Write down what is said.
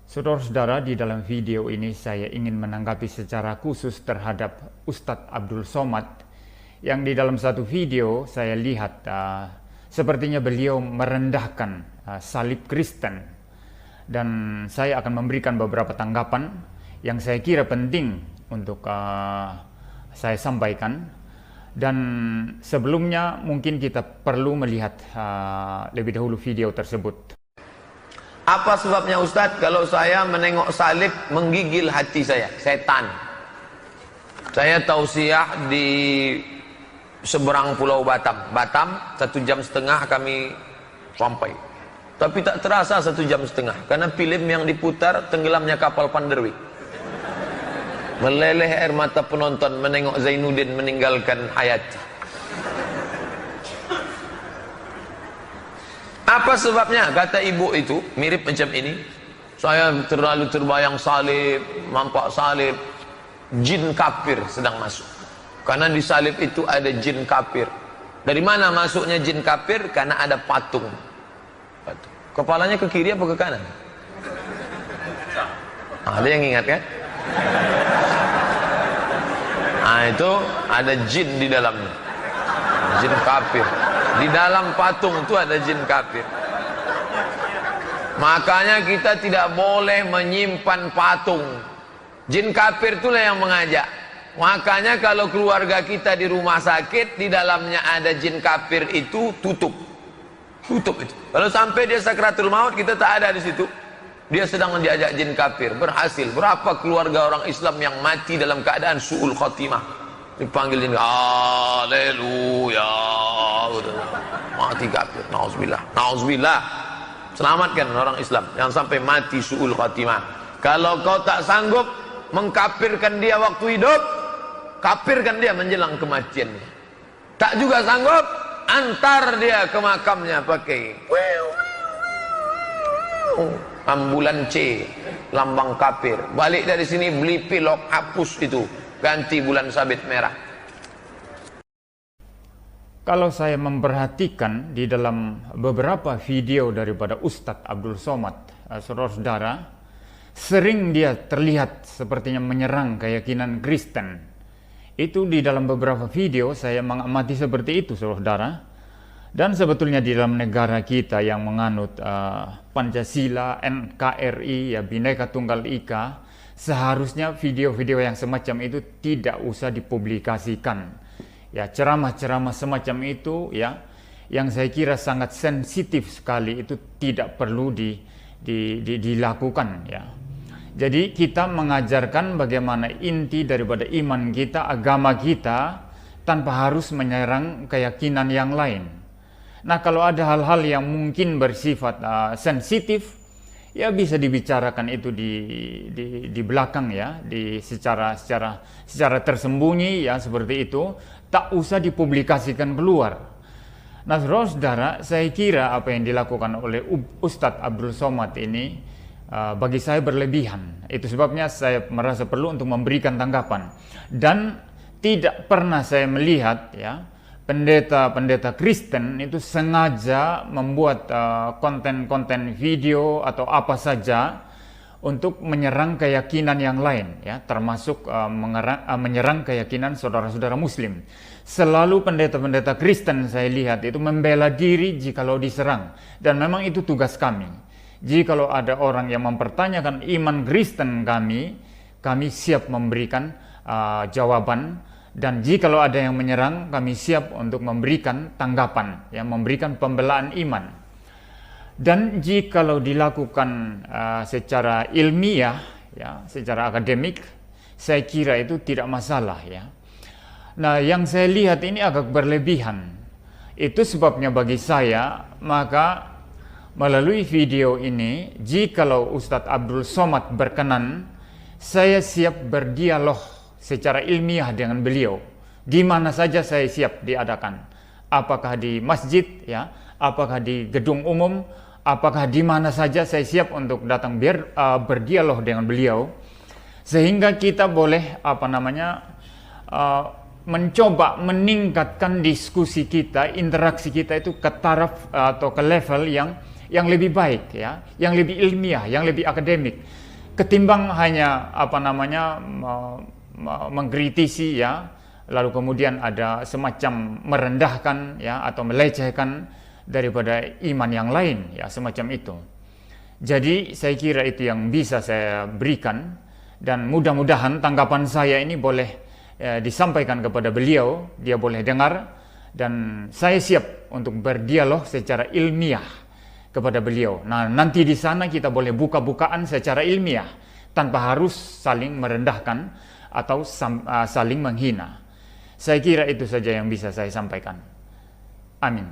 Saudara-saudara, di dalam video ini saya ingin menanggapi secara khusus terhadap Ustadz Abdul Somad yang di dalam satu video saya lihat sepertinya beliau merendahkan salib Kristen, dan saya akan memberikan beberapa tanggapan yang saya kira penting untuk saya sampaikan. Dan sebelumnya mungkin kita perlu melihat lebih dahulu video tersebut. Apa sebabnya Ustadz kalau saya menengok salib menggigil hati saya, setan. Saya tausiah di seberang pulau Batam. 1,5 jam kami sampai. Tapi tak terasa 1,5 jam karena film yang diputar tenggelamnya kapal Panderwi. Meleleh air mata penonton menengok Zainuddin meninggalkan Hayati. Apa sebabnya? Kata ibu itu mirip macam ini. Saya terlalu terbayang salib, nampak salib, jin kafir sedang masuk. Karena di salib itu ada jin kafir. Dari mana masuknya jin kafir? Karena ada patung. Kepalanya ke kiri apa ke kanan? Ada yang ingat kan? Nah, itu ada jin di dalamnya. Jin kafir. Di dalam patung itu ada jin kafir. Makanya kita tidak boleh menyimpan patung. Jin kafir itulah yang mengajak. Makanya kalau keluarga kita di rumah sakit, di dalamnya ada jin kafir itu, tutup. Tutup itu. Kalau sampai dia sakratul maut, kita tak ada di situ. Dia sedang diajak jin kafir. Berhasil. Berapa keluarga orang Islam yang mati dalam keadaan su'ul khatimah? Dipanggil jin, haleluya, mati kafir, na'udzubillah, na'udzubillah. Selamatkan orang Islam yang sampai mati su'ul khatimah. Kalau kau tak sanggup mengkafirkan dia waktu hidup, kafirkan dia menjelang kematiannya. Tak juga sanggup, antar dia ke makamnya pakai ambulan C, lambang kafir. Balik dari sini beli pilok, hapus itu, ganti bulan sabit merah. Kalau saya memperhatikan di dalam beberapa video daripada Ustadz Abdul Somad, saudara-saudara, sering dia terlihat sepertinya menyerang keyakinan Kristen. Itu di dalam beberapa video saya mengamati seperti itu, saudara. Dan sebetulnya di dalam negara kita yang menganut Pancasila, NKRI, ya Bhinneka Tunggal Ika, seharusnya video-video yang semacam itu tidak usah dipublikasikan. Ya, ceramah-ceramah semacam itu ya, yang saya kira sangat sensitif sekali, itu tidak perlu dilakukan ya. Jadi kita mengajarkan bagaimana inti daripada iman kita, agama kita, tanpa harus menyerang keyakinan yang lain. Nah, kalau ada hal-hal yang mungkin bersifat sensitif, ya bisa dibicarakan itu di belakang ya, secara tersembunyi ya, seperti itu, tak usah dipublikasikan keluar. Nah, saudara-saudara, saya kira apa yang dilakukan oleh Ustadz Abdul Somad ini bagi saya berlebihan. Itu sebabnya saya merasa perlu untuk memberikan tanggapan. Dan tidak pernah saya melihat ya pendeta-pendeta Kristen itu sengaja membuat konten-konten video atau apa saja untuk menyerang keyakinan yang lain ya, termasuk menyerang keyakinan saudara-saudara Muslim. Selalu pendeta-pendeta Kristen saya lihat itu membela diri jikalau diserang, dan memang itu tugas kami. Jikalau ada orang yang mempertanyakan iman Kristen kami siap memberikan jawaban. Dan jikalau ada yang menyerang, kami siap untuk memberikan tanggapan, ya, memberikan pembelaan iman. Dan jikalau dilakukan secara ilmiah, ya, secara akademik, saya kira itu tidak masalah. Ya. Nah, yang saya lihat ini agak berlebihan. Itu sebabnya bagi saya, maka melalui video ini, jikalau Ustadz Abdul Somad berkenan, saya siap berdialog secara ilmiah dengan beliau. Di mana saja saya siap diadakan. Apakah di masjid, ya, apakah di gedung umum, apakah di mana saja saya siap untuk datang biar berdialog dengan beliau, sehingga kita boleh mencoba meningkatkan diskusi kita, interaksi kita itu ke taraf atau ke level yang lebih baik, ya, yang lebih ilmiah, yang lebih akademik, ketimbang hanya mengkritisi, ya, lalu kemudian ada semacam merendahkan, ya, atau melecehkan daripada iman yang lain, ya, semacam itu. Jadi saya kira itu yang bisa saya berikan, dan mudah-mudahan tanggapan saya ini boleh disampaikan kepada beliau, dia boleh dengar, dan saya siap untuk berdialog secara ilmiah kepada beliau. Nah, nanti di sana kita boleh buka-bukaan secara ilmiah tanpa harus saling merendahkan atau saling menghina. Saya kira itu saja yang bisa saya sampaikan. Amin.